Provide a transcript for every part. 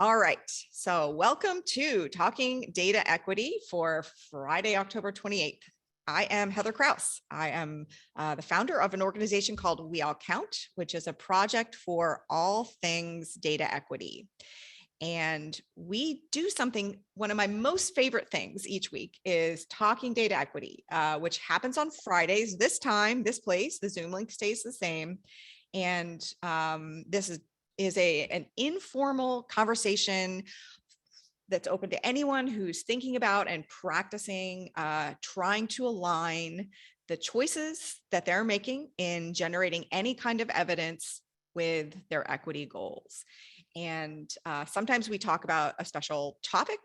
All right, so welcome to Talking Data Equity for Friday, October 28th. I am Heather Kraus. I am the founder of an organization called We All Count, which is a project for all things data equity. And we do something, one of my most favorite things each week is Talking Data Equity, which happens on Fridays. This time, this place, the Zoom link stays the same. And this is an informal conversation that's open to anyone who's thinking about and practicing, trying to align the choices that they're making in generating any kind of evidence with their equity goals. And sometimes we talk about a special topic,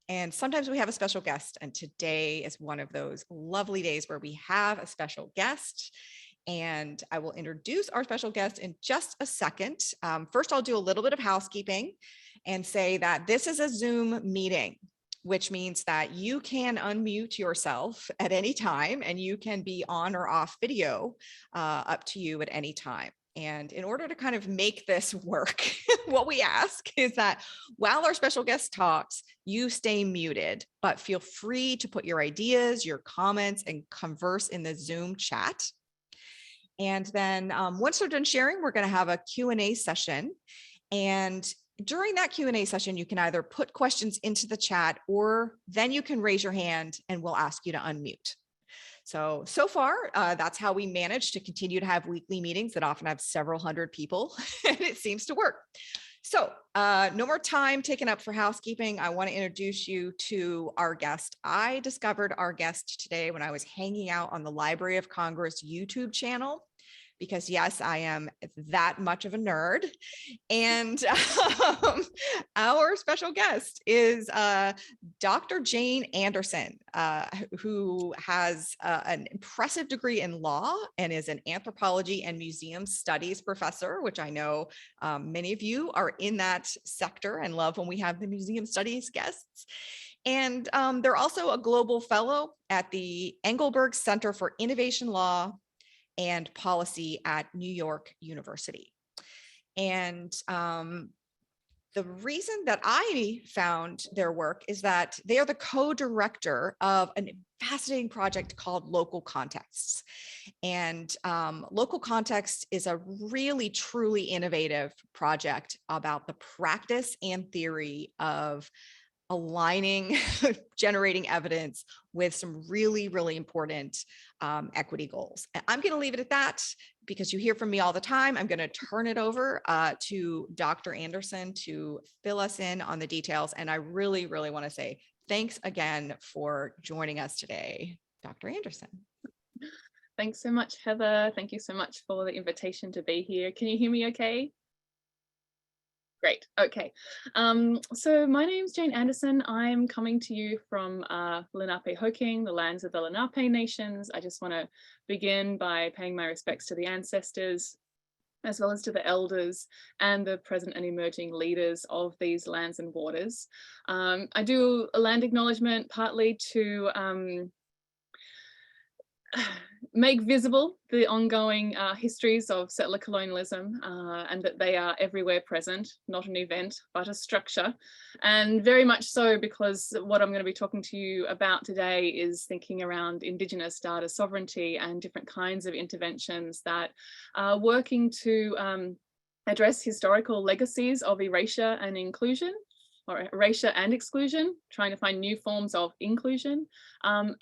and sometimes we have a special guest. And today is one of those lovely days where we have a special guest. And I will introduce our special guest in just a second. First, I'll do a little bit of housekeeping and say that this is a Zoom meeting, which means that you can unmute yourself at any time and you can be on or off video up to you at any time. And in order to kind of make this work, what we ask is that while our special guest talks, you stay muted, but feel free to put your ideas, your comments, and converse in the Zoom chat. And then once we're done sharing, we're going to have a Q&A session. And during that Q&A session, you can either put questions into the chat or then you can raise your hand and we'll ask you to unmute. So far, that's how we manage to continue to have weekly meetings that often have several hundred people, and it seems to work. So no more time taken up for housekeeping. I want to introduce you to our guest. I discovered our guest today when I was hanging out on the Library of Congress YouTube channel, because yes, I am that much of a nerd. And our special guest is Dr. Jane Anderson, who has an impressive degree in law and is an anthropology and museum studies professor, which I know many of you are in that sector and love when we have the museum studies guests. And they're also a global fellow at the Engelberg Center for Innovation Law and Policy at New York University. And the reason that I found their work is that they are the co-director of a fascinating project called Local Contexts. And Local Context is a really, truly innovative project about the practice and theory of aligning, generating evidence with some really, really important equity goals. And I'm going to leave it at that because you hear from me all the time. I'm going to turn it over to Dr. Anderson to fill us in on the details. And I really, really want to say thanks again for joining us today, Dr. Anderson. Thanks so much, Heather. Thank you so much for the invitation to be here. Can you hear me okay? Great. Okay. So my name's Jane Anderson. I'm coming to you from Lenape-Hoking, the lands of the Lenape nations. I just want to begin by paying my respects to the ancestors, as well as to the elders and the present and emerging leaders of these lands and waters. I do a land acknowledgement partly to make visible the ongoing histories of settler colonialism and that they are everywhere present, not an event, but a structure. And very much so because what I'm going to be talking to you about today is thinking around Indigenous data sovereignty and different kinds of interventions that are working to address historical legacies of erasure and inclusion, or erasure and exclusion, trying to find new forms of inclusion,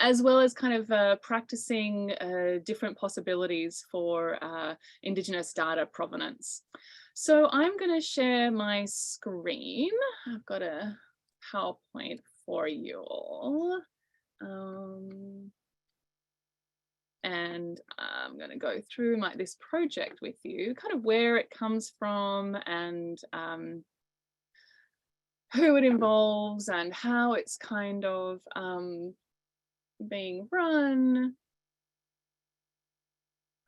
as well as kind of practicing different possibilities for Indigenous data provenance. So I'm going to share my screen. I've got a PowerPoint for you all. And I'm going to go through this project with you, kind of where it comes from and who it involves and how it's kind of being run.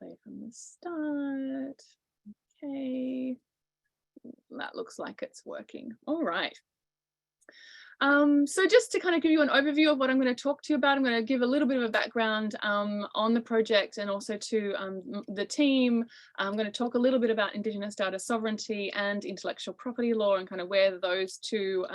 Play from the start. Okay, that looks like it's working. All right. So just to kind of give you an overview of what I'm going to talk to you about, I'm going to give a little bit of a background on the project and also to the team. I'm going to talk a little bit about Indigenous data sovereignty and intellectual property law and kind of where those two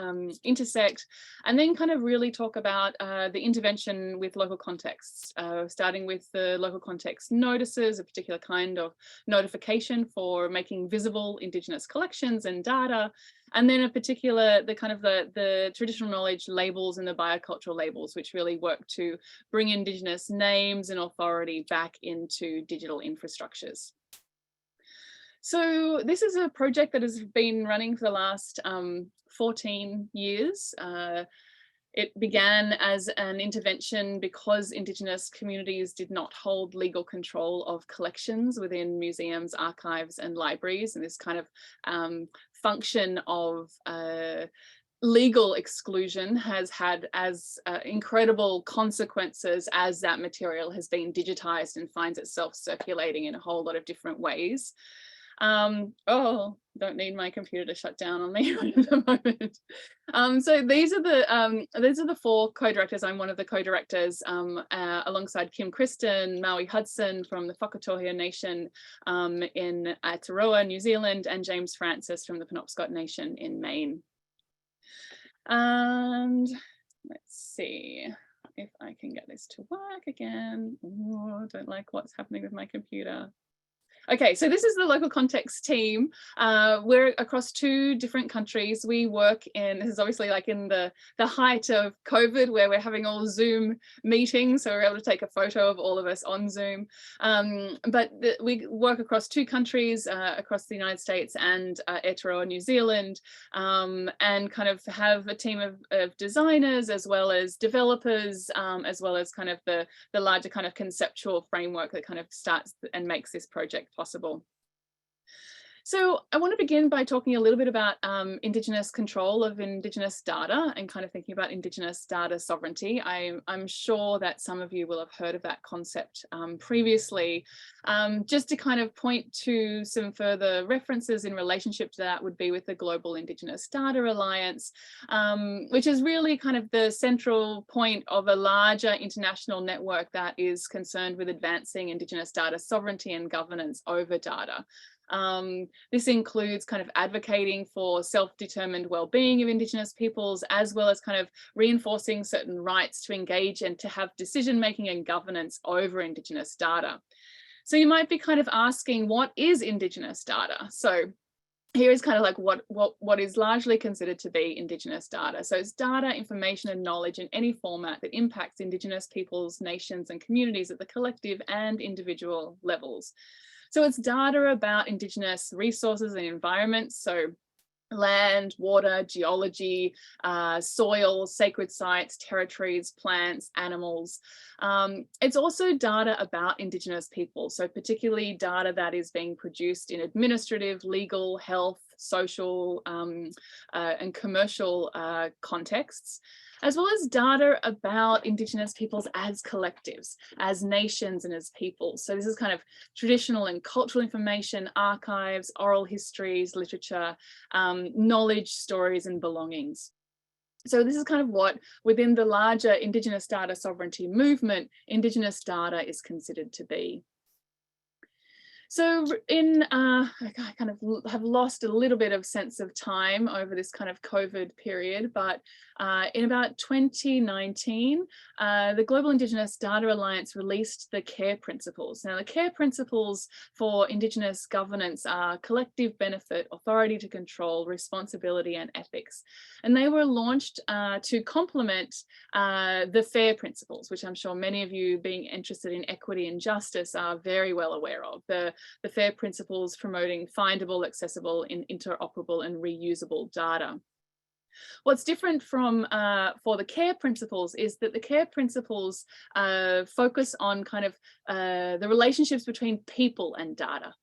intersect, and then kind of really talk about the intervention with local contexts, starting with the local context notices, a particular kind of notification for making visible Indigenous collections and data, and then the traditional knowledge labels and the biocultural labels, which really work to bring Indigenous names and authority back into digital infrastructures. So this is a project that has been running for the last 14 years. It began as an intervention because Indigenous communities did not hold legal control of collections within museums, archives and libraries, and this kind of function of legal exclusion has had as incredible consequences as that material has been digitized and finds itself circulating in a whole lot of different ways. Oh, don't need my computer to shut down on me at the moment. So these are the four co-directors. I'm one of the co-directors alongside Kim Kristen, Maui Hudson from the Whakatohia Nation in Aotearoa, New Zealand, and James Francis from the Penobscot Nation in Maine. And let's see if I can get this to work again. Oh, I don't like what's happening with my computer. Okay, so this is the local context team. We're across 2 different countries. We work in, this is obviously like in the height of COVID, where we're having all Zoom meetings, so we're able to take a photo of all of us on Zoom. But we work across 2 countries, across the United States and Aotearoa, New Zealand, and kind of have a team of designers as well as developers, as well as kind of the larger kind of conceptual framework that kind of starts and makes this project possible. So I want to begin by talking a little bit about Indigenous control of Indigenous data and kind of thinking about Indigenous data sovereignty. I'm sure that some of you will have heard of that concept previously. Just to kind of point to some further references in relationship to that would be with the Global Indigenous Data Alliance, which is really kind of the central point of a larger international network that is concerned with advancing Indigenous data sovereignty and governance over data. This includes kind of advocating for self-determined well-being of Indigenous peoples, as well as kind of reinforcing certain rights to engage and to have decision-making and governance over Indigenous data. So you might be kind of asking, what is Indigenous data? So here is kind of like what is largely considered to be Indigenous data. So it's data, information and knowledge in any format that impacts Indigenous peoples, nations and communities at the collective and individual levels. So it's data about Indigenous resources and environments, so land, water, geology, soil, sacred sites, territories, plants, animals. It's also data about Indigenous people, so particularly data that is being produced in administrative, legal, health, social and commercial contexts, as well as data about Indigenous peoples as collectives, as nations and as peoples. So this is kind of traditional and cultural information, archives, oral histories, literature, knowledge, stories and belongings. So this is kind of what, within the larger Indigenous data sovereignty movement, Indigenous data is considered to be. So I kind of have lost a little bit of sense of time over this kind of COVID period, but in about 2019, the Global Indigenous Data Alliance released the CARE principles. Now, the CARE principles for Indigenous governance are collective benefit, authority to control, responsibility and ethics. And they were launched to complement the FAIR principles, which I'm sure many of you being interested in equity and justice are very well aware of. The FAIR principles promoting findable, accessible, interoperable and reusable data. What's different from for the CARE principles is that the CARE principles focus on kind of the relationships between people and data.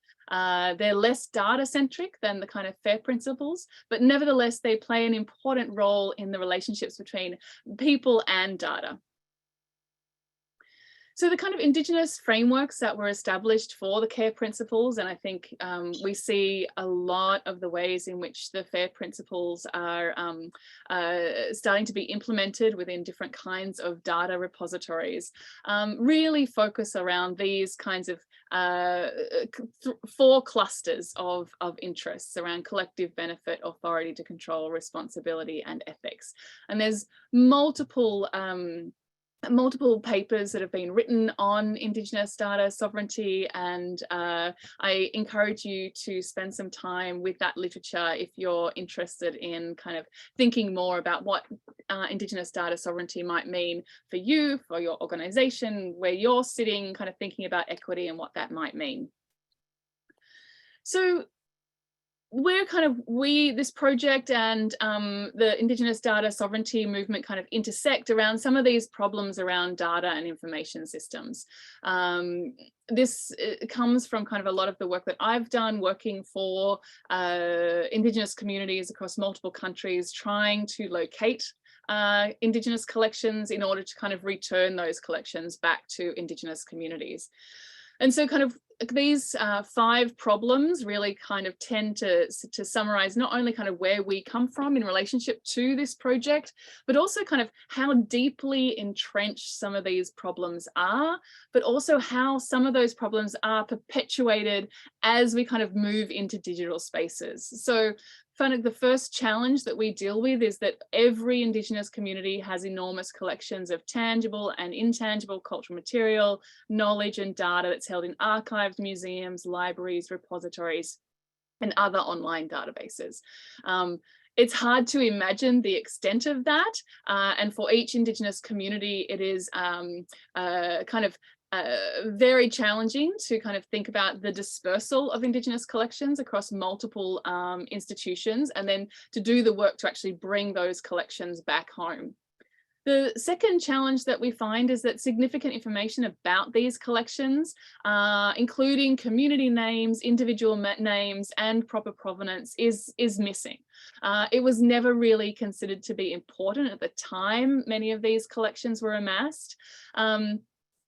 They're less data-centric than the kind of FAIR principles, but nevertheless, they play an important role in the relationships between people and data. So the kind of Indigenous frameworks that were established for the CARE principles, and I think we see a lot of the ways in which the FAIR principles are starting to be implemented within different kinds of data repositories, really focus around these kinds of 4 clusters of interests around collective benefit, authority to control, responsibility, and ethics. And there's multiple papers that have been written on Indigenous data sovereignty, and I encourage you to spend some time with that literature if you're interested in kind of thinking more about what Indigenous data sovereignty might mean for you, for your organization, where you're sitting, kind of thinking about equity and what that might mean. So this project and the Indigenous data sovereignty movement kind of intersect around some of these problems around data and information systems. This comes from kind of a lot of the work that I've done working for Indigenous communities across multiple countries, trying to locate Indigenous collections in order to kind of return those collections back to Indigenous communities. And so kind of these 5 problems really kind of tend to summarize not only kind of where we come from in relationship to this project, but also kind of how deeply entrenched some of these problems are, but also how some of those problems are perpetuated as we kind of move into digital spaces. So kind of the first challenge that we deal with is that every Indigenous community has enormous collections of tangible and intangible cultural material, knowledge and data that's held in archives, museums, libraries, repositories, and other online databases. It's hard to imagine the extent of that, and for each Indigenous community, it is very challenging to kind of think about the dispersal of Indigenous collections across multiple institutions, and then to do the work to actually bring those collections back home. The second challenge that we find is that significant information about these collections, including community names, individual names, and proper provenance is missing. It was never really considered to be important at the time many of these collections were amassed.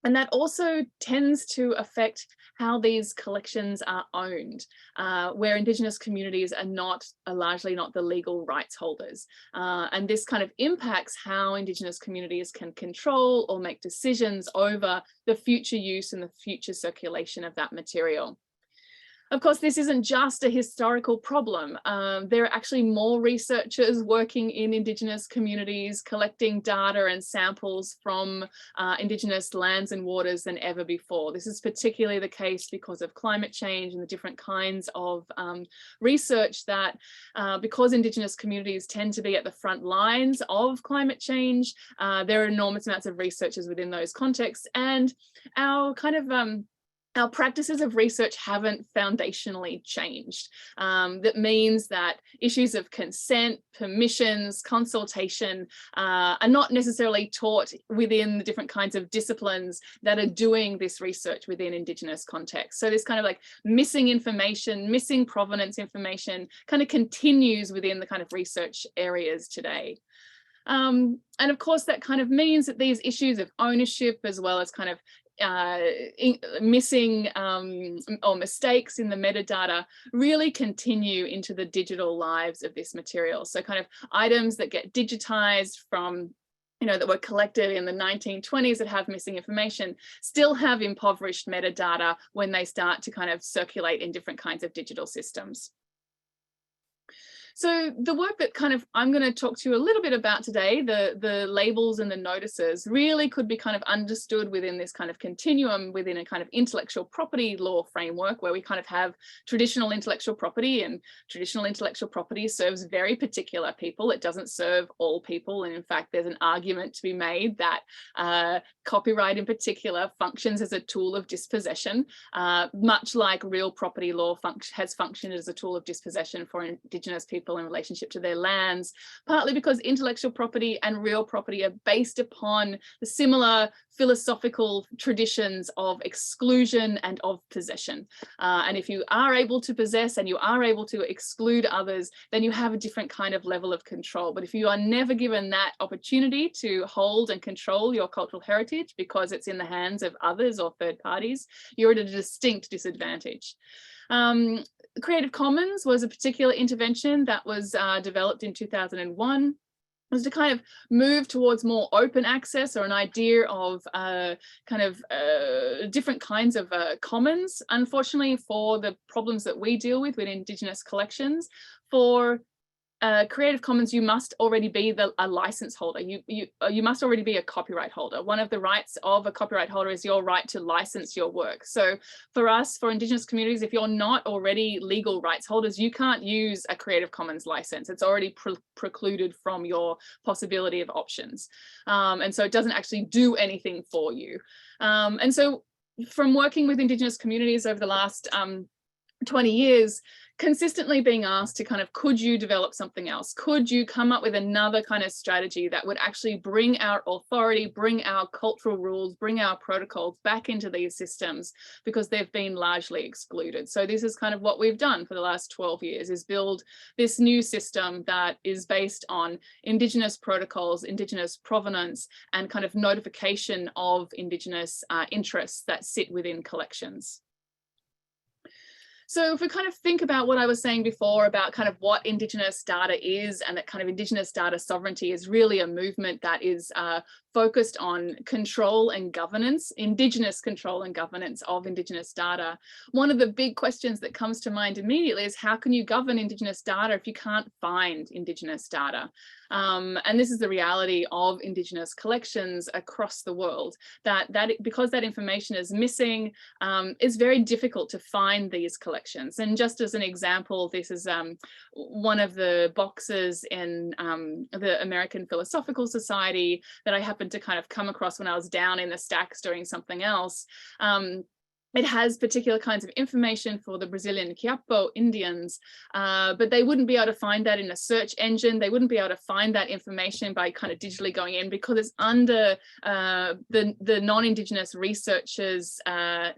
And that also tends to affect how these collections are owned, where Indigenous communities are largely not the legal rights holders. And this kind of impacts how Indigenous communities can control or make decisions over the future use and the future circulation of that material. Of course, this isn't just a historical problem. There are actually more researchers working in Indigenous communities, collecting data and samples from Indigenous lands and waters than ever before. This is particularly the case because of climate change and the different kinds of research that, because Indigenous communities tend to be at the front lines of climate change, there are enormous amounts of researchers within those contexts, and our kind of our practices of research haven't foundationally changed. That means that issues of consent, permissions, consultation are not necessarily taught within the different kinds of disciplines that are doing this research within Indigenous contexts. So this kind of like missing information, missing provenance information kind of continues within the kind of research areas today. And of course, that kind of means that these issues of ownership, as well as kind of missing or mistakes in the metadata, really continue into the digital lives of this material. So kind of items that get digitized from, that were collected in the 1920s that have missing information still have impoverished metadata when they start to kind of circulate in different kinds of digital systems. So the work that kind of I'm going to talk to you a little bit about today, the labels and the notices, really could be kind of understood within this kind of continuum within a kind of intellectual property law framework, where we kind of have traditional intellectual property, and traditional intellectual property serves very particular people. It doesn't serve all people. And in fact, there's an argument to be made that copyright in particular functions as a tool of dispossession, much like real property law has functioned as a tool of dispossession for Indigenous people in relationship to their lands, partly because intellectual property and real property are based upon the similar philosophical traditions of exclusion and of possession. And if you are able to possess and you are able to exclude others, then you have a different kind of level of control. But if you are never given that opportunity to hold and control your cultural heritage because it's in the hands of others or third parties, you're at a distinct disadvantage. Creative Commons was a particular intervention that was developed in 2001. Was to kind of move towards more open access, or an idea of different kinds of commons. Unfortunately, for the problems that we deal with Indigenous collections, for Creative Commons, you must already be a license holder. You must already be a copyright holder. One of the rights of a copyright holder is your right to license your work. So for us, for Indigenous communities, if you're not already legal rights holders, you can't use a Creative Commons license. It's already precluded from your possibility of options. And so it doesn't actually do anything for you. And so from working with Indigenous communities over the last 20 years, consistently being asked to kind of, could you develop something else? Could you come up with another kind of strategy that would actually bring our authority, bring our cultural rules, bring our protocols back into these systems, because they've been largely excluded. So this is kind of what we've done for the last 12 years, is build this new system that is based on Indigenous protocols, Indigenous provenance, and kind of notification of Indigenous interests that sit within collections. So if we kind of think about what I was saying before about kind of what Indigenous data is, and that kind of Indigenous data sovereignty is really a movement that is focused on control and governance, Indigenous control and governance of Indigenous data. One of the big questions that comes to mind immediately is, how can you govern Indigenous data if you can't find Indigenous data? And this is the reality of Indigenous collections across the world, that because that information is missing, it's very difficult to find these collections. And just as an example, this is one of the boxes in the American Philosophical Society that I happened to kind of come across when I was down in the stacks doing something else. It has particular kinds of information for the Brazilian Quiapo Indians, but they wouldn't be able to find that in a search engine. They wouldn't be able to find that information by kind of digitally going in, because it's under the non-Indigenous researcher's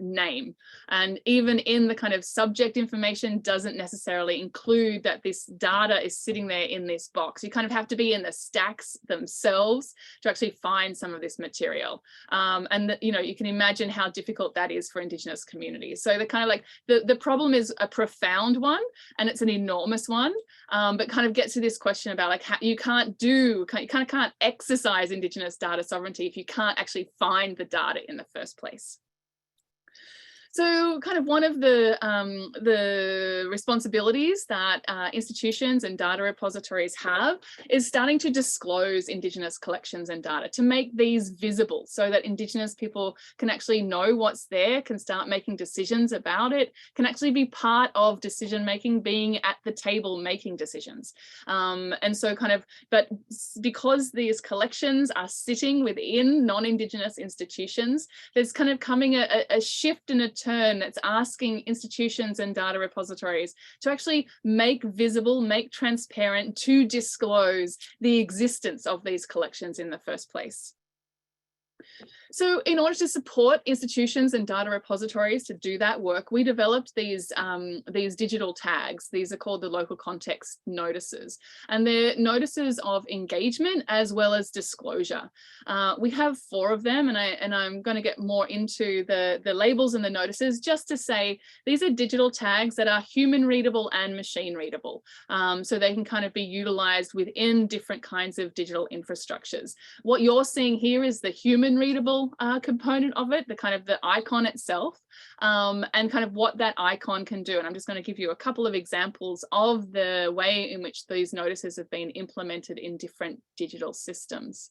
name. And even in the kind of subject information doesn't necessarily include that this data is sitting there in this box. You kind of have to be in the stacks themselves to actually find some of this material. And you can imagine how difficult that is for Indigenous communities. So the kind of like the problem is a profound one, and it's an enormous one, but kind of gets to this question about like how you kind of can't exercise Indigenous data sovereignty if you can't actually find the data in the first place. So kind of one of the responsibilities that institutions and data repositories have is starting to disclose Indigenous collections and data, to make these visible so that Indigenous people can actually know what's there, can start making decisions about it, can actually be part of decision making, being at the table making decisions. And so kind of, but because these collections are sitting within non-Indigenous institutions, there's kind of coming a shift and a turn that's asking institutions and data repositories to actually make visible, make transparent, to disclose the existence of these collections in the first place. So in order to support institutions and data repositories to do that work, we developed these digital tags. These are called the local context notices, and they're notices of engagement as well as disclosure. We have 4 of them, and I'm going to get more into the labels and the notices, just to say these are digital tags that are human readable and machine readable. So they can kind of be utilized within different kinds of digital infrastructures. What you're seeing here is the human readable component of it, the kind of the icon itself, and kind of what that icon can do. And I'm just going to give you a couple of examples of the way in which these notices have been implemented in different digital systems.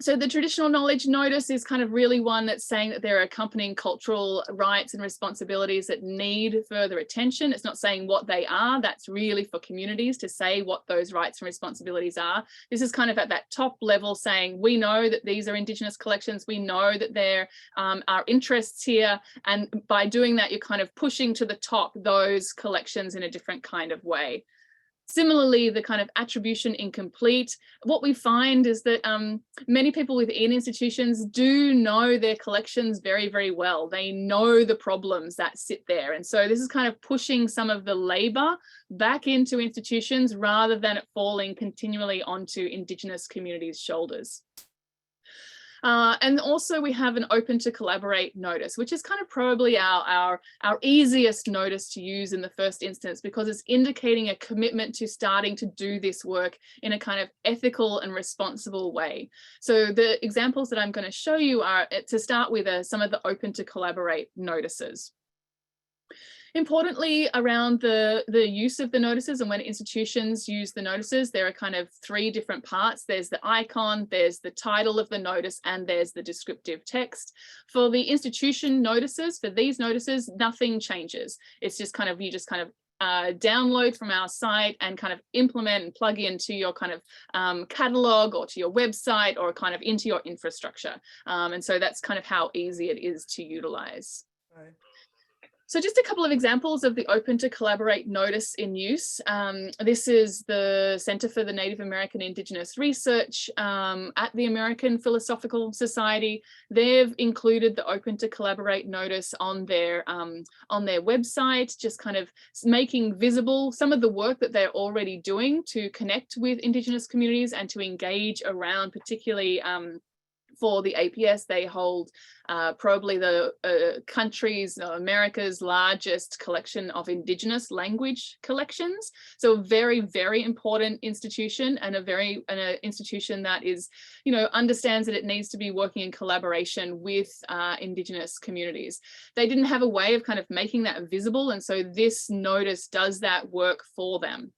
So the traditional knowledge notice is kind of really one that's saying that there are accompanying cultural rights and responsibilities that need further attention. It's not saying what they are. That's really for communities to say what those rights and responsibilities are. This is kind of at that top level saying, we know that these are Indigenous collections. We know that there are interests here. And by doing that, you're kind of pushing to the top those collections in a different kind of way. Similarly, the kind of attribution incomplete, what we find is that many people within institutions do know their collections very, very well. They know the problems that sit there. And so this is kind of pushing some of the labor back into institutions rather than it falling continually onto Indigenous communities' shoulders. And also we have an open to collaborate notice, which is kind of probably our easiest notice to use in the first instance, because it's indicating a commitment to starting to do this work in a kind of ethical and responsible way. So the examples that I'm going to show you are, to start with, some of the open to collaborate notices. Importantly, around the use of the notices and when institutions use the notices, there are kind of three different parts. There's the icon, there's the title of the notice, and there's the descriptive text. For the institution notices, for these notices, nothing changes. It's just kind of, you just kind of download from our site and kind of implement and plug into your kind of catalog or to your website or kind of into your infrastructure. And so that's kind of how easy it is to utilize. Right. So just a couple of examples of the open to collaborate notice in use. This is the Center for the Native American Indigenous Research at the American Philosophical Society. They've included the open to collaborate notice on their website, just kind of making visible some of the work that they're already doing to connect with Indigenous communities and to engage around, particularly for the APS, they hold probably the country's, America's largest collection of Indigenous language collections. So a very, very important institution, and an institution that is, understands that it needs to be working in collaboration with Indigenous communities. They didn't have a way of kind of making that visible, and so this notice does that work for them.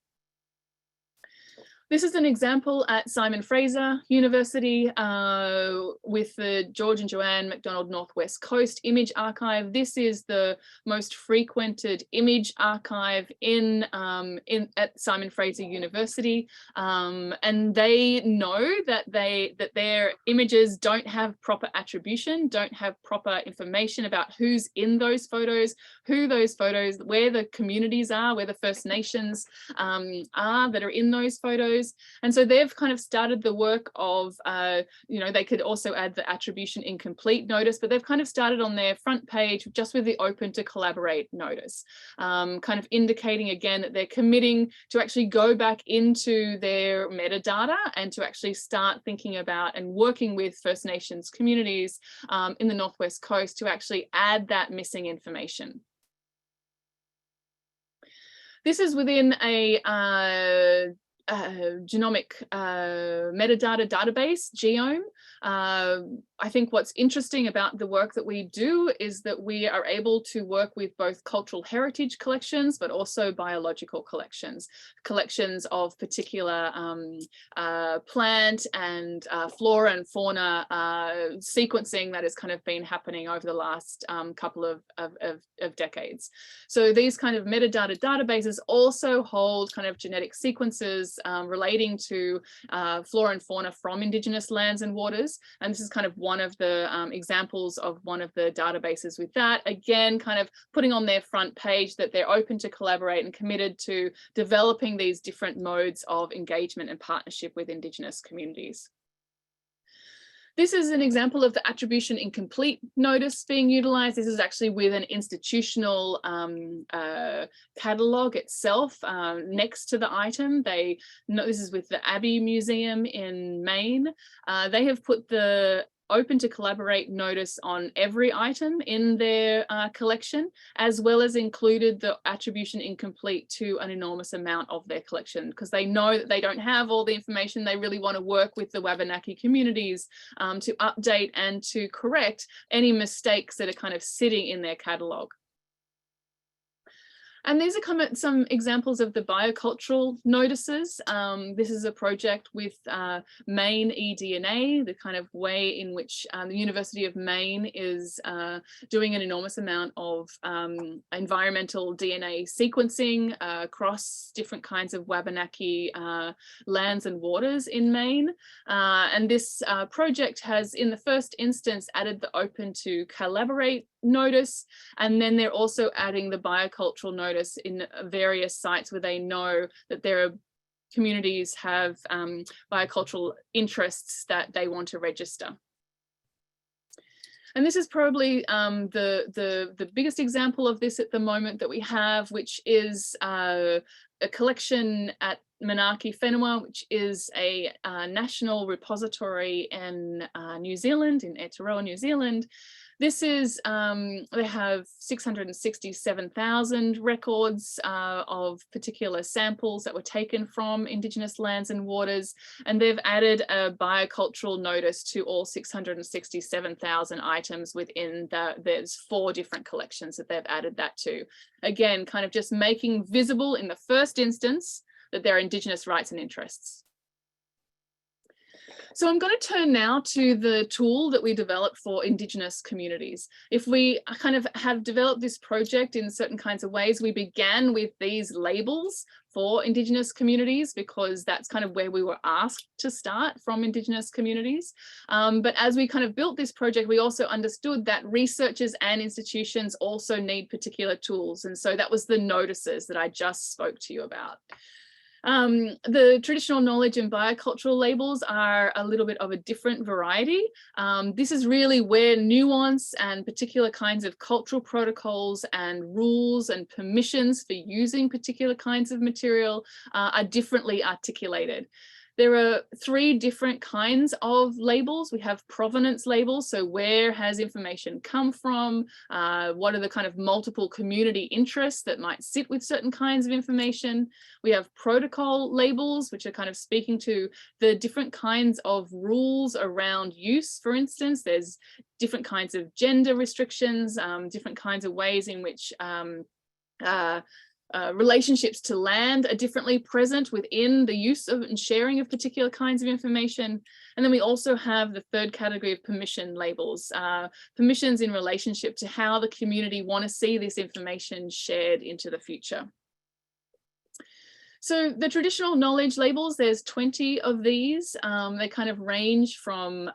This is an example at Simon Fraser University with the George and Joanne MacDonald Northwest Coast Image Archive. This is the most frequented image archive at Simon Fraser University, and they know that their images don't have proper attribution, don't have proper information about who's in those photos, where the communities are, where the First Nations are that are in those photos. And so they've kind of started the work of, they could also add the attribution incomplete notice, but they've kind of started on their front page just with the open to collaborate notice, kind of indicating again that they're committing to actually go back into their metadata and to actually start thinking about and working with First Nations communities in the Northwest Coast to actually add that missing information. This is within a genomic metadata database, Geome. I think what's interesting about the work that we do is that we are able to work with both cultural heritage collections, but also biological collections of particular plant and flora and fauna sequencing that has kind of been happening over the last couple of decades. So these kind of metadata databases also hold kind of genetic sequences relating to flora and fauna from Indigenous lands and waters. And this is kind of one of the examples of one of the databases with that. Again, kind of putting on their front page that they're open to collaborate and committed to developing these different modes of engagement and partnership with Indigenous communities. This is an example of the attribution incomplete notice being utilized. This is actually with an institutional catalog itself next to the item. This is with the Abbey Museum in Maine. They have put the open to collaborate notice on every item in their collection, as well as included the attribution incomplete to an enormous amount of their collection, because they know that they don't have all the information. They really want to work with the Wabanaki communities to update and to correct any mistakes that are kind of sitting in their catalogue. And these are some examples of the biocultural notices. This is a project with Maine eDNA, the kind of way in which the University of Maine is doing an enormous amount of environmental DNA sequencing across different kinds of Wabanaki lands and waters in Maine. And this project has, in the first instance, added the open to collaborate notice, and then they're also adding the biocultural notice in various sites where they know that there are communities have biocultural interests that they want to register. And this is probably the biggest example of this at the moment that we have, which is a collection at Manaki Whenua, which is a national repository in New Zealand, in Aotearoa, New Zealand. This is, they have 667,000 records of particular samples that were taken from Indigenous lands and waters, and they've added a biocultural notice to all 667,000 items within there's 4 different collections that they've added that to. Again, kind of just making visible in the first instance that there are Indigenous rights and interests. So I'm going to turn now to the tool that we developed for Indigenous communities. If we kind of have developed this project in certain kinds of ways, we began with these labels for Indigenous communities because that's kind of where we were asked to start from Indigenous communities. But as we kind of built this project, we also understood that researchers and institutions also need particular tools. And so that was the notices that I just spoke to you about. The traditional knowledge and biocultural labels are a little bit of a different variety. This is really where nuance and particular kinds of cultural protocols and rules and permissions for using particular kinds of material are differently articulated. There are 3 different kinds of labels. We have provenance labels, so where has information come from? What are the kind of multiple community interests that might sit with certain kinds of information? We have protocol labels, which are kind of speaking to the different kinds of rules around use. For instance, there's different kinds of gender restrictions, different kinds of ways in which relationships to land are differently present within the use of and sharing of particular kinds of information. And then we also have the 3rd category of permission labels, permissions in relationship to how the community want to see this information shared into the future. So the traditional knowledge labels, there's 20 of these. They kind of range from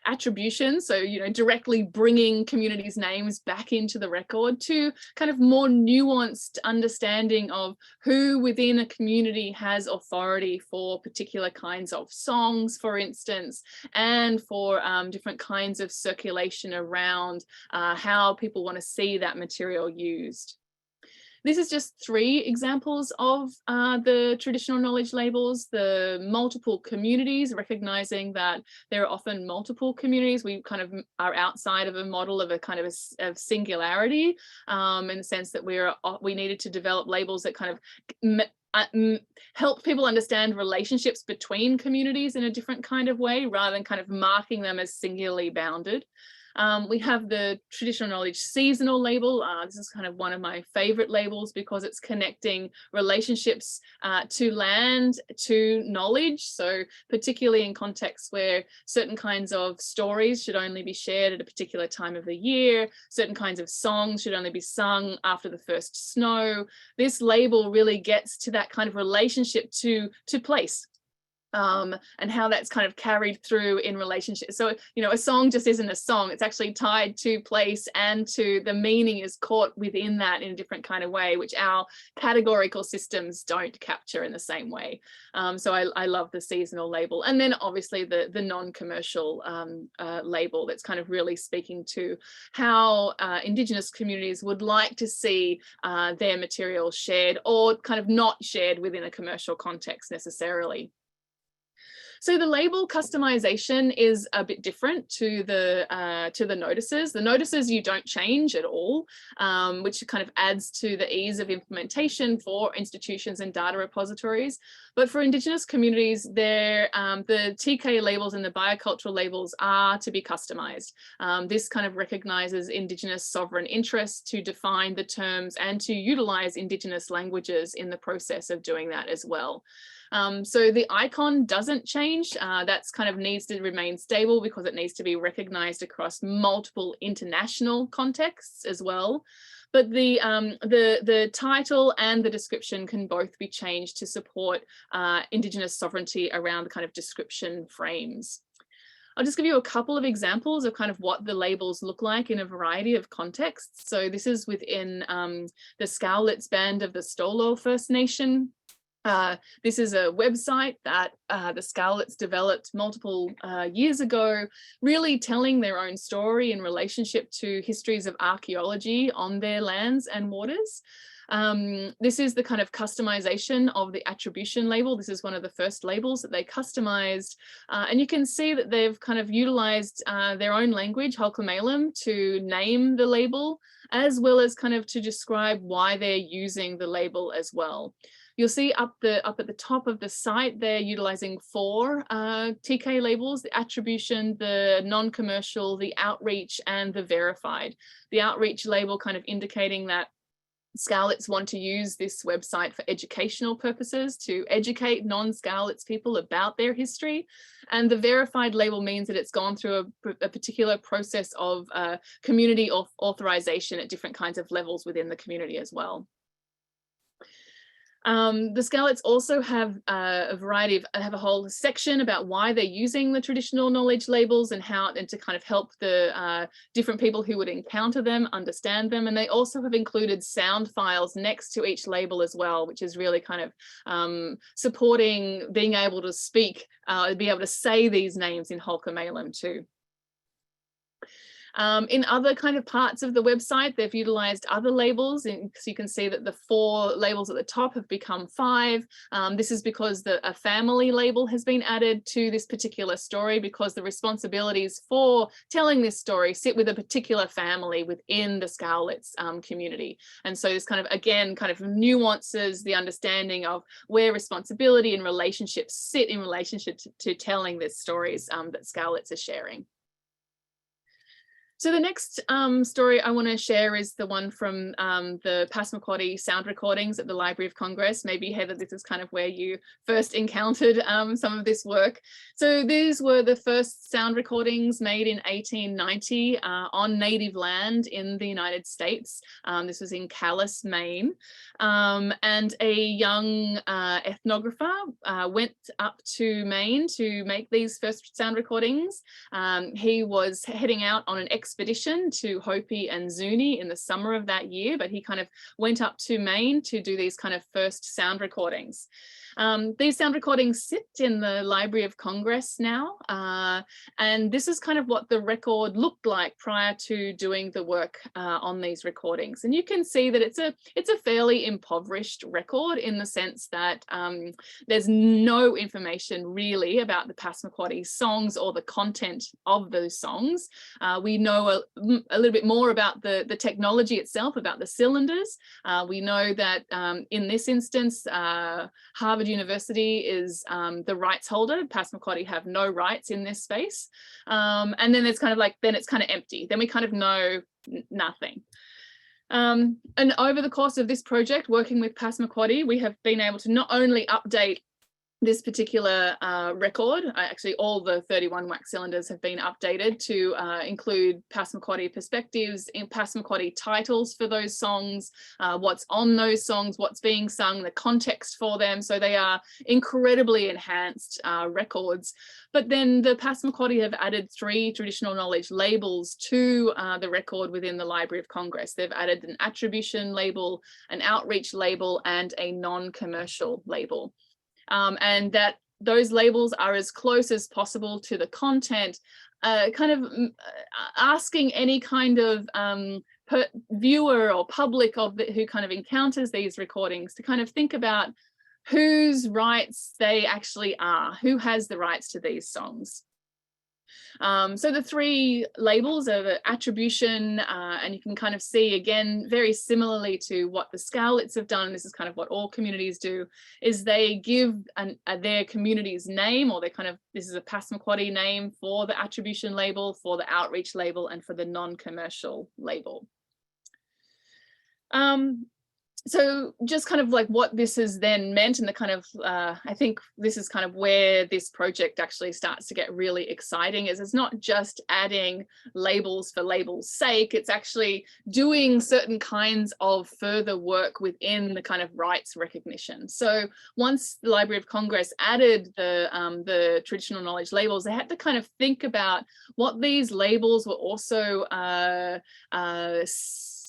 attribution, so directly bringing communities' names back into the record, to kind of more nuanced understanding of who within a community has authority for particular kinds of songs, for instance, and for different kinds of circulation around how people want to see that material used. This is just 3 examples of the traditional knowledge labels. The multiple communities, recognizing that there are often multiple communities. We kind of are outside of a model of a kind of a singularity, in the sense that we needed to develop labels that kind of help people understand relationships between communities in a different kind of way, rather than kind of marking them as singularly bounded. We have the traditional knowledge seasonal label. This is kind of one of my favorite labels because it's connecting relationships to land, to knowledge. So particularly in contexts where certain kinds of stories should only be shared at a particular time of the year, certain kinds of songs should only be sung after the first snow. This label really gets to that kind of relationship to place. And how that's kind of carried through in relationship. So, a song just isn't a song, it's actually tied to place, and to the meaning is caught within that in a different kind of way, which our categorical systems don't capture in the same way. So I love the seasonal label. And then obviously the non-commercial label that's kind of really speaking to how Indigenous communities would like to see their material shared, or kind of not shared within a commercial context necessarily. So the label customization is a bit different to the notices. The notices you don't change at all, which kind of adds to the ease of implementation for institutions and data repositories. But for Indigenous communities, the TK labels and the biocultural labels are to be customized. This kind of recognizes Indigenous sovereign interests to define the terms and to utilize Indigenous languages in the process of doing that as well. So the icon doesn't change. That's kind of needs to remain stable because it needs to be recognized across multiple international contexts as well. But the title and the description can both be changed to support Indigenous sovereignty around the kind of description frames. I'll just give you a couple of examples of kind of what the labels look like in a variety of contexts. So this is within the Scowlitz Band of the Stolo First Nation. This is a website that the Scarlets developed multiple years ago, really telling their own story in relationship to histories of archaeology on their lands and waters. This is the kind of customization of the attribution label. This is one of the first labels that they customized. And you can see that they've kind of utilized their own language, Hulkamalem, to name the label, as well as kind of to describe why they're using the label as well. You'll see up at the top of the site, they're utilizing 4 TK labels: the attribution, the non-commercial, the outreach, and the verified. The outreach label kind of indicating that Scarlets want to use this website for educational purposes, to educate non-Scarlets people about their history. And the verified label means that it's gone through a particular process of community authorization at different kinds of levels within the community as well. The Scarlets also have a variety of, have a whole section about why they're using the traditional knowledge labels and how, and to kind of help the different people who would encounter them understand them. And they also have included sound files next to each label as well, which is really kind of supporting being able to speak, be able to say these names in Hulkamalem too. In other kind of parts of the website, they've utilized other labels, and so you can see that the 4 labels at the top have become 5. This is because a family label has been added to this particular story, because the responsibilities for telling this story sit with a particular family within the Scarlets community. And so this kind of, again, kind of nuances the understanding of where responsibility and relationships sit in relationship to telling these stories that Scarlets are sharing. So the next story I want to share is the one from the Passamaquoddy sound recordings at the Library of Congress. Maybe, Heather, this is kind of where you first encountered some of this work. So these were the first sound recordings made in 1890 on native land in the United States. This was in Calais, Maine. And a young ethnographer went up to Maine to make these first sound recordings. He was heading out on an expedition to Hopi and Zuni in the summer of that year, but he kind of went up to Maine to do these kind of first sound recordings. These sound recordings sit in the Library of Congress now, and this is kind of what the record looked like prior to doing the work on these recordings. And you can see that it's a fairly impoverished record in the sense that there's no information really about the Passamaquoddy songs or the content of those songs. We know a little bit more about the technology itself, about the cylinders. We know that in this instance, Harvard University is the rights holder. Passamaquoddy have no rights in this space. And then it's kind of like, then it's kind of empty. Then we kind of know nothing. And over the course of this project, working with Passamaquoddy, we have been able to not only update this particular record. Actually, all the 31 wax cylinders have been updated to include Passamaquoddy perspectives, in Passamaquoddy titles for those songs, what's on those songs, what's being sung, the context for them. So they are incredibly enhanced records. But then the Passamaquoddy have added 3 traditional knowledge labels to the record within the Library of Congress. They've added an attribution label, an outreach label, and a non-commercial label. And that those labels are as close as possible to the content, kind of asking any kind of viewer or public who kind of encounters these recordings to kind of think about whose rights they actually are, who has the rights to these songs. So the 3 labels are the attribution, and you can kind of see again, very similarly to what the Scarlets have done, this is kind of what all communities do, is they give their community's name, or they kind of, this is a Passamaquoddy name for the attribution label, for the outreach label, and for the non-commercial label. So just kind of like what this has then meant, and the kind of, I think this is kind of where this project actually starts to get really exciting, is it's not just adding labels for labels' sake, it's actually doing certain kinds of further work within the kind of rights recognition. So once the Library of Congress added the traditional knowledge labels, they had to kind of think about what these labels were also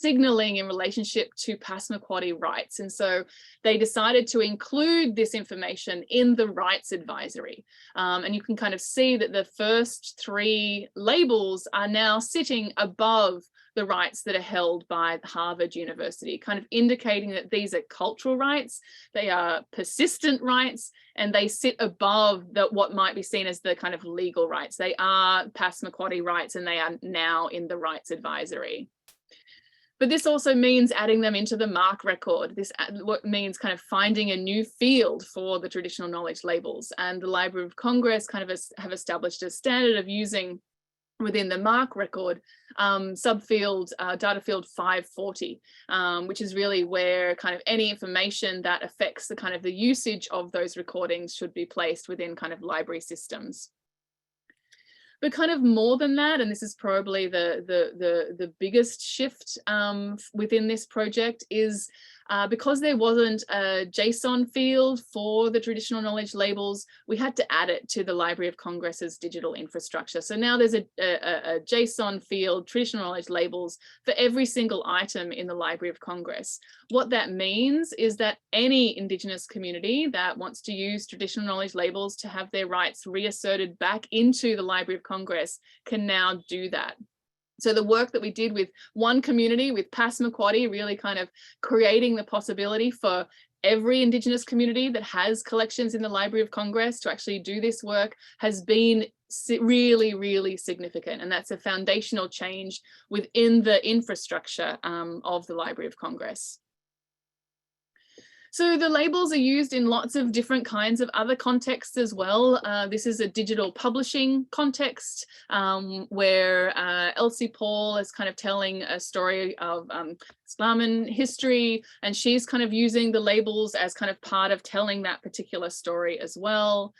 signaling in relationship to Passamaquoddy rights. And so they decided to include this information in the rights advisory. And you can kind of see that the first 3 labels are now sitting above the rights that are held by Harvard University, kind of indicating that these are cultural rights, they are persistent rights, and they sit above what might be seen as the kind of legal rights. They are Passamaquoddy rights, and they are now in the rights advisory. But this also means adding them into the MARC record. This what means kind of finding a new field for the traditional knowledge labels. And the Library of Congress kind of have established a standard of using within the MARC record, subfield, data field 540, which is really where kind of any information that affects the kind of the usage of those recordings should be placed within kind of library systems. But kind of more than that, and this is probably the biggest shift within this project, is because there wasn't a JSON field for the traditional knowledge labels, we had to add it to the Library of Congress's digital infrastructure. So now there's a JSON field, traditional knowledge labels, for every single item in the Library of Congress. What that means is that any Indigenous community that wants to use traditional knowledge labels to have their rights reasserted back into the Library of Congress can now do that. So the work that we did with one community, with Passamaquoddy, really kind of creating the possibility for every Indigenous community that has collections in the Library of Congress to actually do this work, has been really, really significant. And that's a foundational change within the infrastructure of the Library of Congress. So the labels are used in lots of different kinds of other contexts as well. This is a digital publishing context where Elsie Paul is kind of telling a story of Sklaman history, and she's kind of using the labels as kind of part of telling that particular story as well.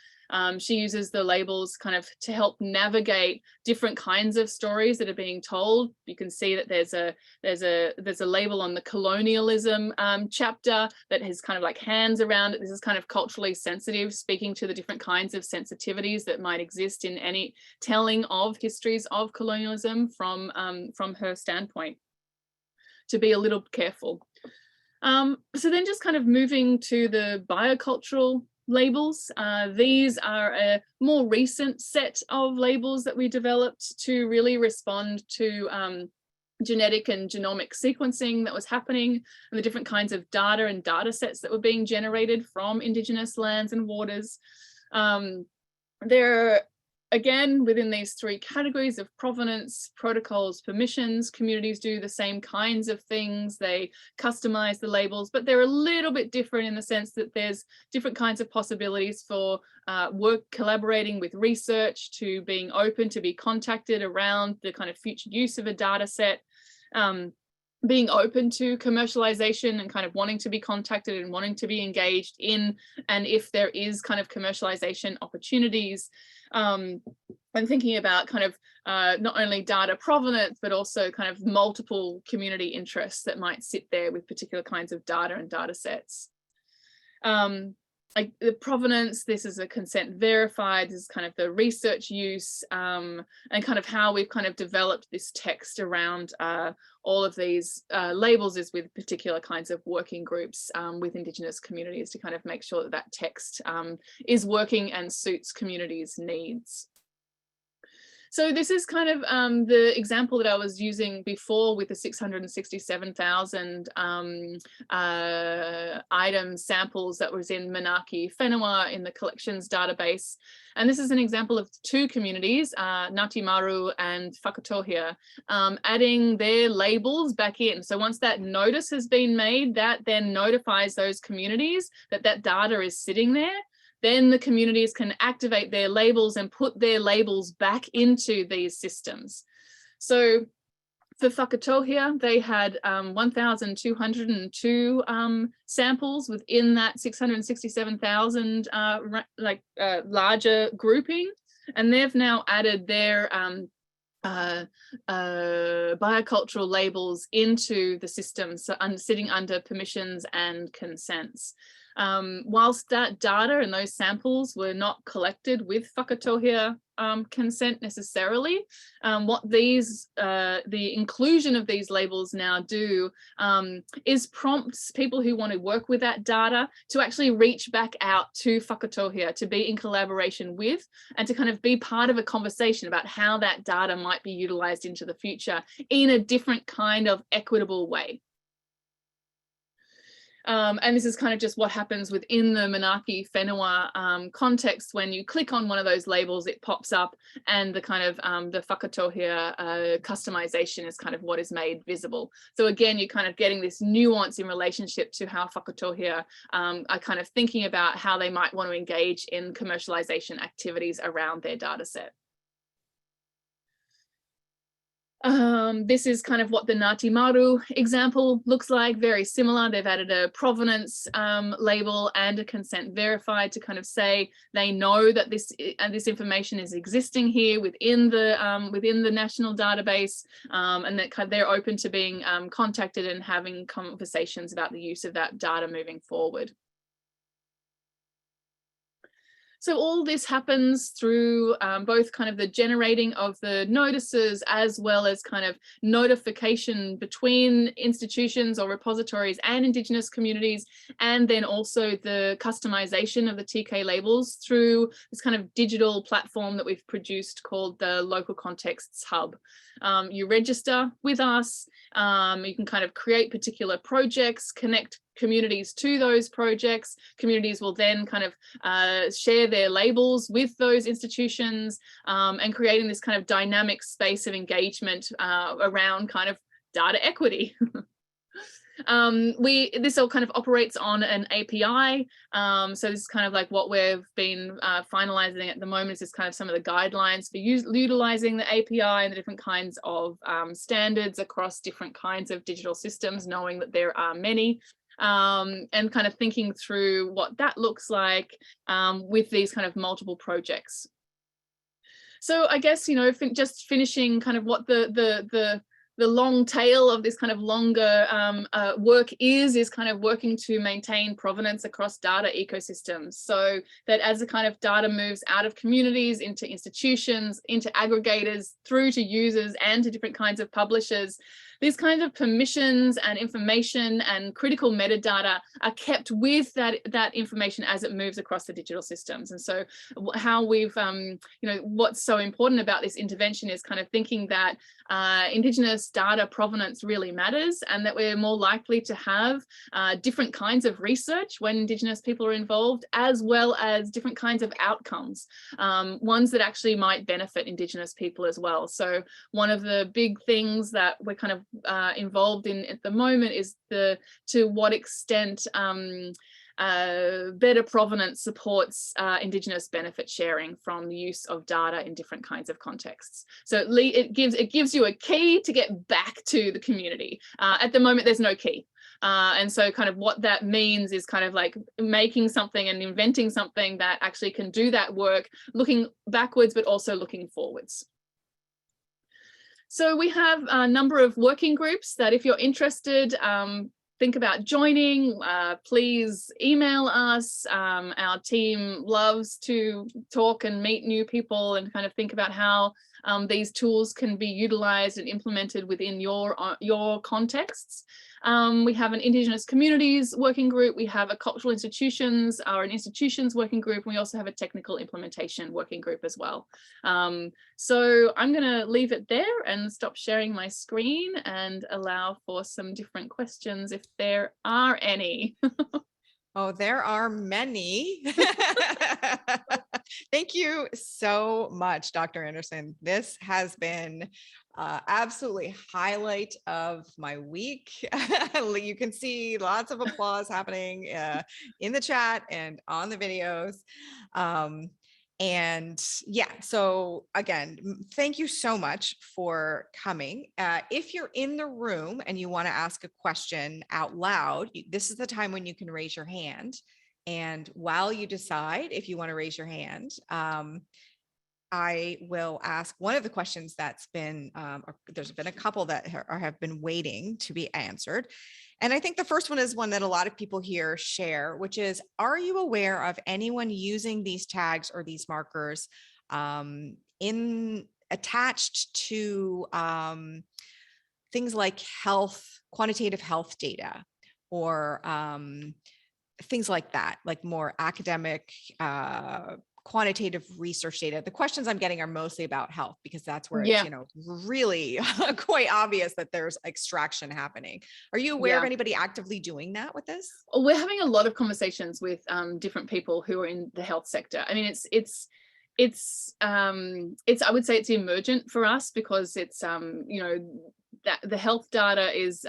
She uses the labels kind of to help navigate different kinds of stories that are being told. You can see that there's a label on the colonialism chapter that has kind of like hands around it. This is kind of culturally sensitive, speaking to the different kinds of sensitivities that might exist in any telling of histories of colonialism from her standpoint, to be a little careful. So then just kind of moving to the biocultural labels. These are a more recent set of labels that we developed to really respond to genetic and genomic sequencing that was happening, and the different kinds of data and data sets that were being generated from Indigenous lands and waters. They're, again, within these 3 categories of provenance, protocols, permissions. Communities do the same kinds of things. They customize the labels, but they're a little bit different in the sense that there's different kinds of possibilities for work collaborating with research, to being open to be contacted around the kind of future use of a data set. Being open to commercialization and kind of wanting to be contacted and wanting to be engaged in, and if there is kind of commercialization opportunities. I'm thinking about kind of not only data provenance, but also kind of multiple community interests that might sit there with particular kinds of data and data sets. Like the provenance, this is a consent verified, this is kind of the research use, and kind of how we've kind of developed this text around all of these labels is with particular kinds of working groups with Indigenous communities to kind of make sure that that text is working and suits communities' needs. So this is kind of the example that I was using before with the 667,000 item samples that was in Manaki Whenua in the collections database. And this is an example of 2 communities, Ngati Maru and Whakatohia, adding their labels back in. So once that notice has been made, that then notifies those communities that that data is sitting there. Then the communities can activate their labels and put their labels back into these systems. So for Whakatohia, they had 1,202 samples within that 667,000 larger grouping, and they've now added their biocultural labels into the system, so sitting under permissions and consents. Whilst that data and those samples were not collected with whakatauhia consent necessarily, what the inclusion of these labels now do is prompts people who want to work with that data to actually reach back out to whakatauhia, to be in collaboration with, and to kind of be part of a conversation about how that data might be utilized into the future in a different kind of equitable way. And this is kind of just what happens within the Manaaki Whenua context. When you click on one of those labels, it pops up, and the kind of the whakatauhia customization is kind of what is made visible. So again, you're kind of getting this nuance in relationship to how whakatauhia are kind of thinking about how they might want to engage in commercialization activities around their data set. This is kind of what the Ngāti Maru example looks like, very similar. They've added a provenance label and a consent verified to kind of say they know that this information is existing here within the national database, and that they're open to being contacted and having conversations about the use of that data moving forward. So all this happens through both kind of the generating of the notices, as well as kind of notification between institutions or repositories and Indigenous communities, and then also the customization of the TK labels through this kind of digital platform that we've produced called the Local Contexts Hub. You register with us, you can kind of create particular projects, connect communities to those projects. Communities will then kind of share their labels with those institutions, and creating this kind of dynamic space of engagement around kind of data equity. This all kind of operates on an API. So this is kind of like what we've been finalizing at the moment, is just kind of some of the guidelines for utilizing the API and the different kinds of standards across different kinds of digital systems, knowing that there are many. And kind of thinking through what that looks like with these kind of multiple projects. So I guess, you know, just finishing kind of what the long tail of this kind of longer work is kind of working to maintain provenance across data ecosystems, so that as the kind of data moves out of communities into institutions, into aggregators, through to users and to different kinds of publishers, these kinds of permissions and information and critical metadata are kept with that information as it moves across the digital systems. And so how we've, you know, what's so important about this intervention is kind of thinking that Indigenous data provenance really matters, and that we're more likely to have different kinds of research when Indigenous people are involved, as well as different kinds of outcomes, ones that actually might benefit Indigenous people as well. So one of the big things that we're kind of involved in at the moment is to what extent better provenance supports Indigenous benefit sharing from the use of data in different kinds of contexts. So it gives you a key to get back to the community. At the moment, there's no key. And so kind of what that means is kind of like making something and inventing something that actually can do that work, looking backwards, but also looking forwards. So we have a number of working groups that, if you're interested, think about joining, please email us. Our team loves to talk and meet new people and kind of think about how these tools can be utilized and implemented within your contexts. We have an Indigenous communities working group, we have a cultural institutions or an institutions working group, and we also have a technical implementation working group as well. So I'm going to leave it there and stop sharing my screen and allow for some different questions if there are any. Oh, there are many. Thank you so much, Dr. Anderson. This has been absolutely highlight of my week. You can see lots of applause happening in the chat and on the videos. And yeah, so again, thank you so much for coming. If you're in the room and you want to ask a question out loud, this is the time when you can raise your hand. And while you decide if you want to raise your hand, I will ask one of the questions that's been, there's been a couple that have been waiting to be answered. And I think the first one is one that a lot of people here share, which is, are you aware of anyone using these tags or these markers attached to things like quantitative health data, or things like that, like more academic, quantitative research data? The questions I'm getting are mostly about health, because that's where it's, really quite obvious that there's extraction happening. Are you aware of anybody actively doing that with this? We're having a lot of conversations with different people who are in the health sector. I mean, it's I would say it's emergent for us, because it's that the health data is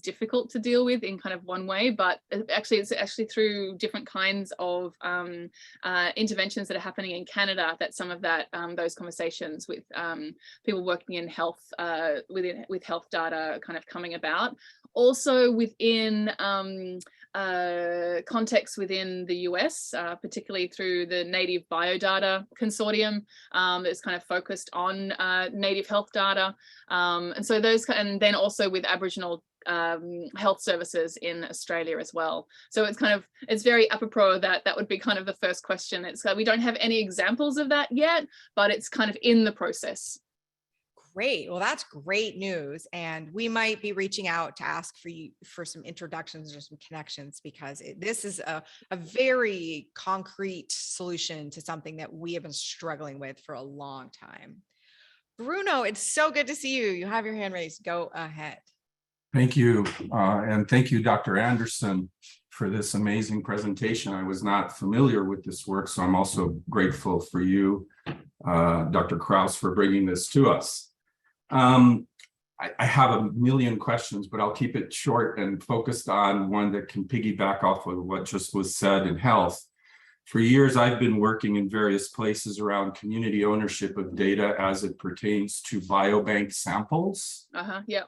difficult to deal with in kind of one way, but it's actually through different kinds of interventions that are happening in Canada that some of that those conversations with people working in health with health data kind of coming about. Also within context within the US, particularly through the Native Biodata Consortium that's kind of focused on native health data. And so those, and then also with Aboriginal health services in Australia as well. So it's kind of, it's very apropos that would be kind of the first question. It's we don't have any examples of that yet, but it's kind of in the process. Great. Well, that's great news. And we might be reaching out to ask for you for some introductions or some connections, because this is a very concrete solution to something that we have been struggling with for a long time. Bruno, it's so good to see you. You have your hand raised. Go ahead. Thank you. And thank you, Dr. Anderson, for this amazing presentation. I was not familiar with this work, so I'm also grateful for you, Dr. Krause, for bringing this to us. I have a million questions, but I'll keep it short and focused on one that can piggyback off of what just was said in health. For years, I've been working in various places around community ownership of data as it pertains to biobank samples. Yeah.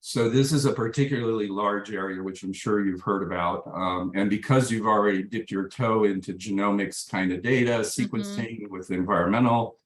So this is a particularly large area, which I'm sure you've heard about. And because you've already dipped your toe into genomics kind of data, sequencing with environmental,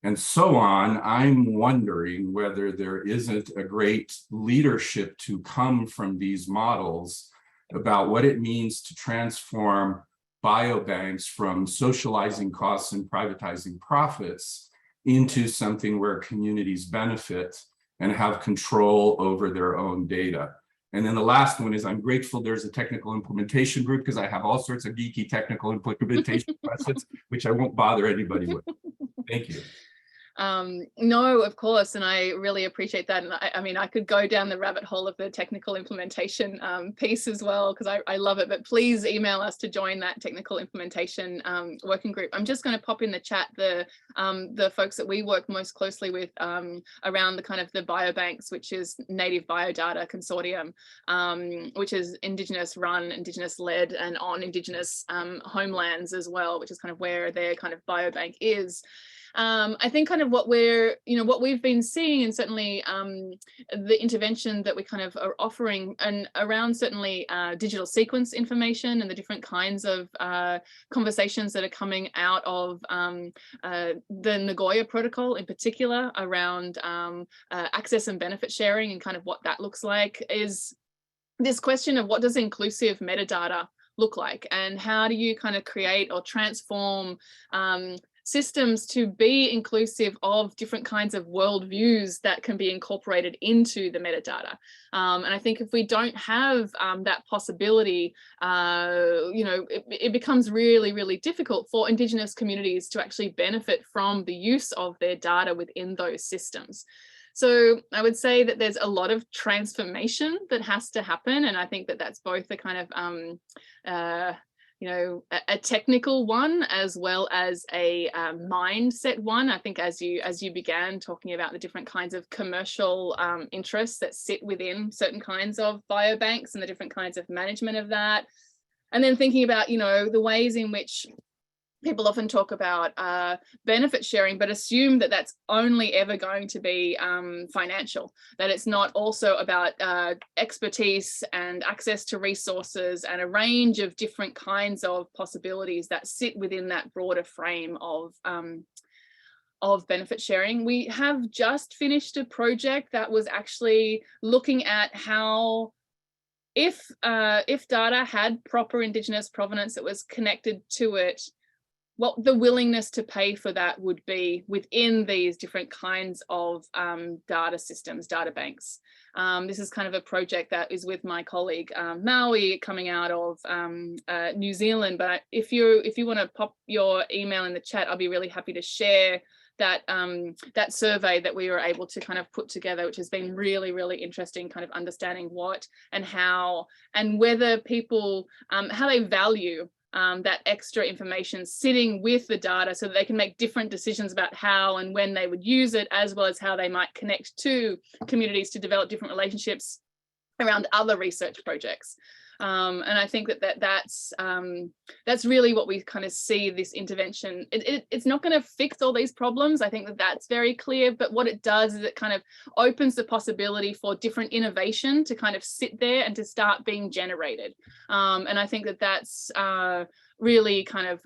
and so on, I'm wondering whether there isn't a great leadership to come from these models about what it means to transform biobanks from socializing costs and privatizing profits into something where communities benefit and have control over their own data. And then the last one is, I'm grateful there's a technical implementation group, because I have all sorts of geeky technical implementation questions, which I won't bother anybody with. Thank you. No, of course, and I really appreciate that. And I mean, I could go down the rabbit hole of the technical implementation piece as well, because I love it. But please email us to join that technical implementation working group. I'm just going to pop in the chat the folks that we work most closely with around the kind of the biobanks, which is Native Biodata Consortium, which is Indigenous run, Indigenous led, and on Indigenous homelands as well, which is kind of where their kind of biobank is. I think kind of what we've been seeing, and certainly the intervention that we kind of are offering, and around certainly digital sequence information and the different kinds of conversations that are coming out of the Nagoya protocol in particular around access and benefit sharing, and kind of what that looks like, is this question of what does inclusive metadata look like, and how do you kind of create or transform systems to be inclusive of different kinds of worldviews that can be incorporated into the metadata. And I think if we don't have that possibility, it becomes really, really difficult for Indigenous communities to actually benefit from the use of their data within those systems. So I would say that there's a lot of transformation that has to happen. And I think that that's both the kind of a technical one as well as a mindset one. I think as you began talking about the different kinds of commercial interests that sit within certain kinds of biobanks and the different kinds of management of that, and then thinking about the ways in which people often talk about benefit sharing, but assume that that's only ever going to be financial, that it's not also about expertise and access to resources and a range of different kinds of possibilities that sit within that broader frame of of benefit sharing. We have just finished a project that was actually looking at how, if data had proper Indigenous provenance that was connected to it, what the willingness to pay for that would be within these different kinds of data systems, data banks. This is kind of a project that is with my colleague Maui, coming out of New Zealand. But if you want to pop your email in the chat, I'll be really happy to share that that survey that we were able to kind of put together, which has been really, really interesting, kind of understanding what and how and whether people, how they value that extra information sitting with the data so that they can make different decisions about how and when they would use it, as well as how they might connect to communities to develop different relationships around other research projects. And I think that's really what we kind of see this intervention. It's not going to fix all these problems. I think that that's very clear, but what it does is it kind of opens the possibility for different innovation to kind of sit there and to start being generated. And I think that that's really kind of,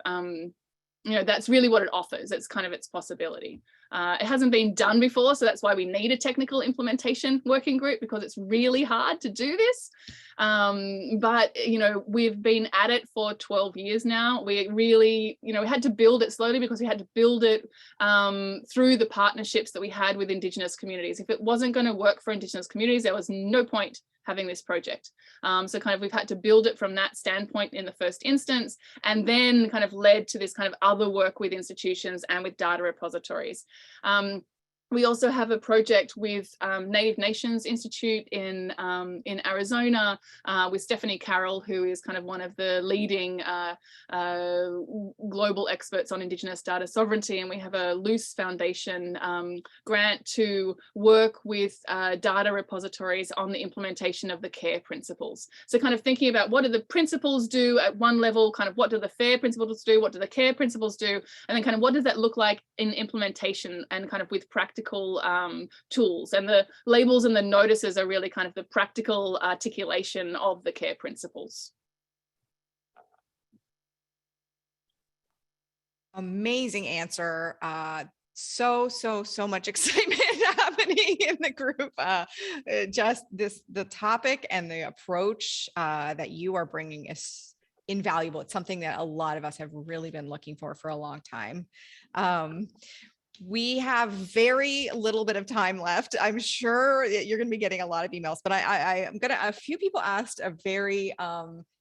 that's really what it offers. It's kind of its possibility. It hasn't been done before, so that's why we need a technical implementation working group, because it's really hard to do this. But we've been at it for 12 years now. We really, we had to build it slowly because we had to build it through the partnerships that we had with Indigenous communities. If it wasn't going to work for Indigenous communities, there was no point having this project. So kind of we've had to build it from that standpoint in the first instance, and then kind of led to this kind of other work with institutions and with data repositories. We also have a project with Native Nations Institute in Arizona with Stephanie Carroll, who is kind of one of the leading global experts on Indigenous data sovereignty. And we have a Luce Foundation grant to work with data repositories on the implementation of the CARE principles. So kind of thinking about what do the principles do at one level, kind of what do the FAIR principles do, what do the CARE principles do, and then kind of what does that look like in implementation and kind of with practical tools. And the labels and the notices are really kind of the practical articulation of the CARE principles. Amazing answer. So much excitement happening in the group. Just the topic and the approach that you are bringing is invaluable. It's something that a lot of us have really been looking for a long time. We have very little bit of time left. I'm sure you're going to be getting a lot of emails, but a few people asked a very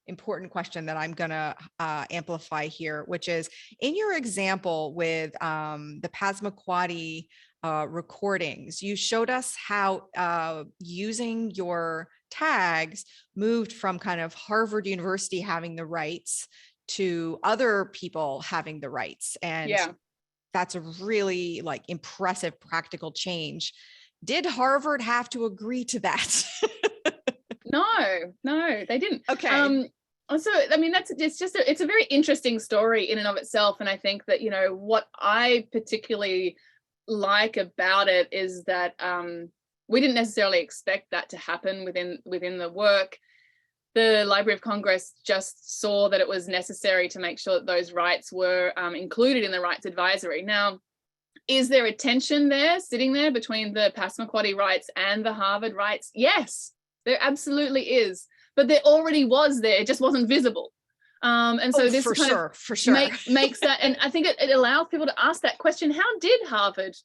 important question that I'm going to amplify here, which is in your example with the Passamaquoddy recordings, you showed us how using your tags moved from kind of Harvard University having the rights to other people having the rights. And yeah, that's a really impressive practical change. Did Harvard have to agree to that? No, they didn't. Okay. So, I mean, it's a very interesting story in and of itself. And I think that, what I particularly like about it is that we didn't necessarily expect that to happen within the work. The Library of Congress just saw that it was necessary to make sure that those rights were included in the rights advisory. Now, is there a tension there, sitting there between the Passamaquoddy rights and the Harvard rights? Yes, there absolutely is. But there already was there, it just wasn't visible. And so this for sure makes that, and I think it allows people to ask that question: how did Harvard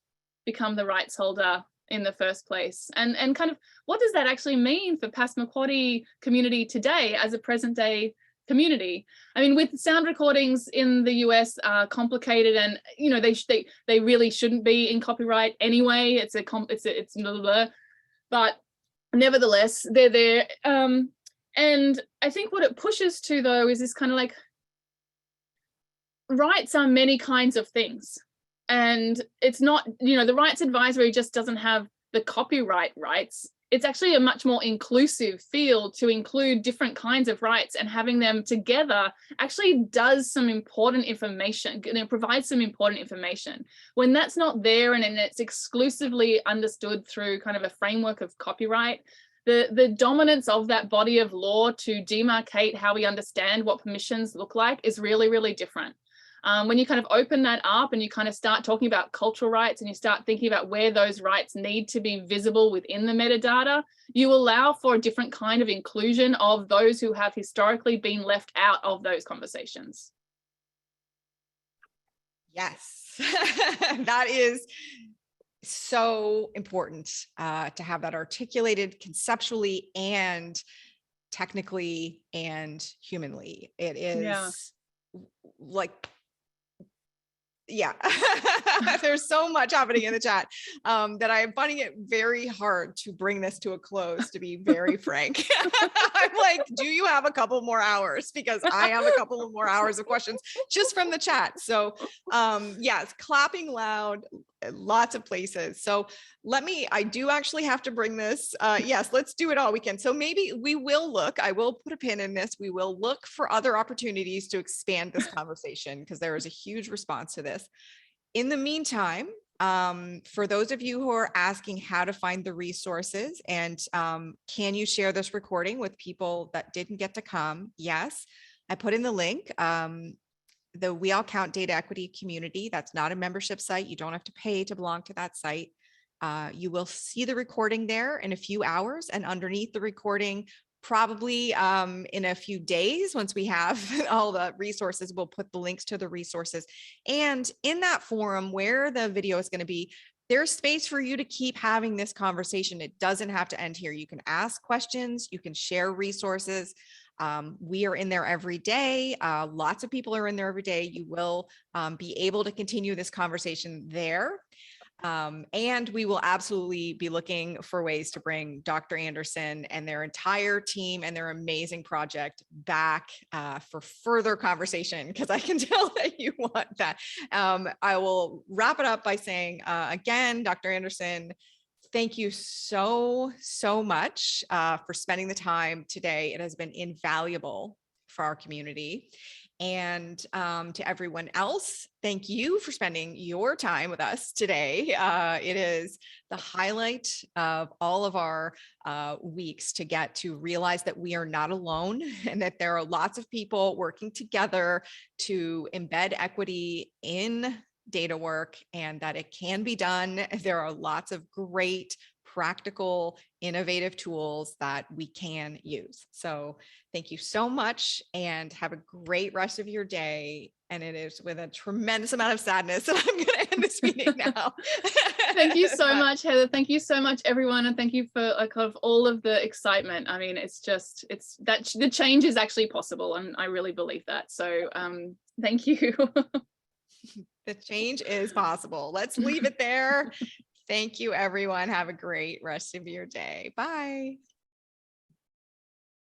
become the rights holder in the first place, and kind of what does that actually mean for Passamaquoddy community today as a present day community? I mean, with sound recordings in the US are complicated, and they really shouldn't be in copyright anyway. It's blah, blah, blah. But nevertheless, they're there. And I think what it pushes to, though, is this kind of rights are many kinds of things. And it's not, the rights advisory just doesn't have the copyright rights. It's actually a much more inclusive field to include different kinds of rights, and having them together actually does some important information, it provides some important information. When that's not there and it's exclusively understood through kind of a framework of copyright, the dominance of that body of law to demarcate how we understand what permissions look like is really, really different. When you kind of open that up and you kind of start talking about cultural rights and you start thinking about where those rights need to be visible within the metadata, you allow for a different kind of inclusion of those who have historically been left out of those conversations. Yes, that is so important to have that articulated conceptually and technically and humanly. It is like, yeah, there's so much happening in the chat that I am finding it very hard to bring this to a close, to be very frank. I'm like, do you have a couple more hours? Because I have a couple of more hours of questions just from the chat. So yes, clapping loud, lots of places. So I do actually have to bring this. Yes, let's do it all weekend. So maybe we will look, I will put a pin in this. We will look for other opportunities to expand this conversation because there is a huge response to this. In the meantime, for those of you who are asking how to find the resources and can you share this recording with people that didn't get to come? Yes, I put in the link. The We All Count Data Equity Community, that's not a membership site. You don't have to pay to belong to that site. You will see the recording there in a few hours, and underneath the recording, probably in a few days, once we have all the resources, we'll put the links to the resources. And in that forum where the video is going to be, there's space for you to keep having this conversation. It doesn't have to end here. You can ask questions, you can share resources. We are in there every day. Lots of people are in there every day. You will be able to continue this conversation there. And we will absolutely be looking for ways to bring Dr. Anderson and their entire team and their amazing project back for further conversation, because I can tell that you want that. I will wrap it up by saying, again, Dr. Anderson, thank you so much for spending the time today. It has been invaluable for our community. And to everyone else, thank you for spending your time with us today. It is the highlight of all of our weeks to get to realize that we are not alone and that there are lots of people working together to embed equity in data work and that it can be done. There are lots of great, practical, innovative tools that we can use. So thank you so much and have a great rest of your day. And it is with a tremendous amount of sadness that I'm going to end this meeting now. Thank you so much, Heather. Thank you so much, everyone. And thank you for kind of all of the excitement. I mean, it's that the change is actually possible. And I really believe that. So thank you. The change is possible. Let's leave it there. Thank you, everyone. Have a great rest of your day. Bye.